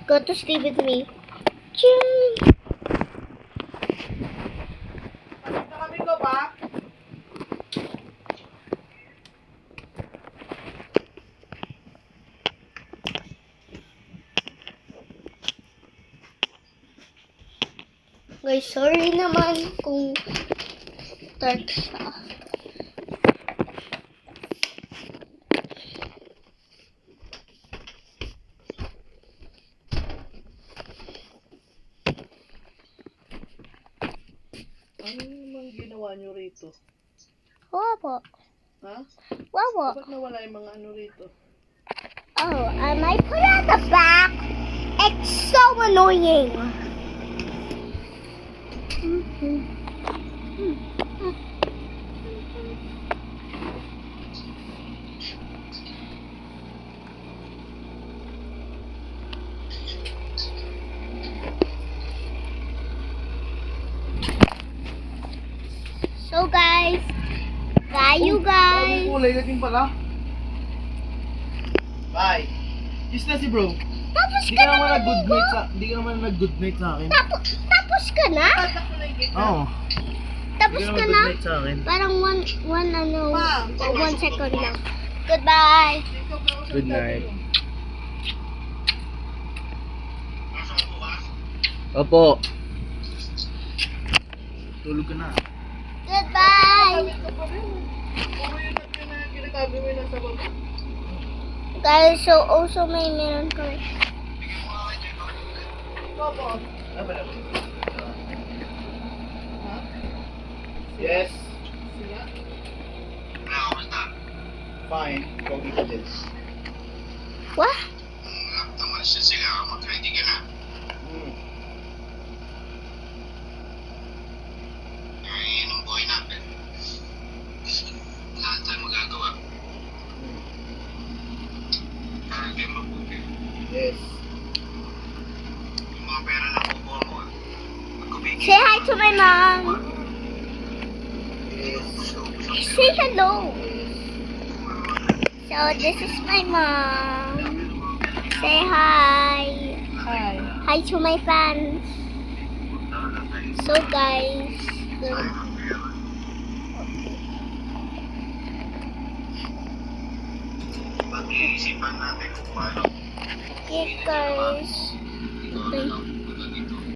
Go to sleep with me. Ching! Pasok na kami ko ba? Guys, sorry naman kung dark siya. Ano namang ginawa nyo rito? Wawa. Ha? Wawa. Bakit nawala yung mga ano rito? Oh, and I put it at the back. It's so annoying. So guys, you guys. Bagong kulay na din pala. Bye. Kiss na si bro. Tapos Hindi ka ka na naman maligo? nag-good night sa... Hindi ka naman nag-good night sa akin. Tapos ka na? Oo. Tapos Hindi ka ka naman na? good night sa akin. Parang one second lang. Goodbye. Good night. Opo. Tulog ka na. Goodbye. Guys, so also may meron kami. Yes. Fine. Pogi ka din. What? Yes. Say hi to my mom. Yes. Say hello. So this is my mom. Say hi. Hi. Hi to my fans. So guys, Pag-iisipan natin kung paano. okay guys. Okay.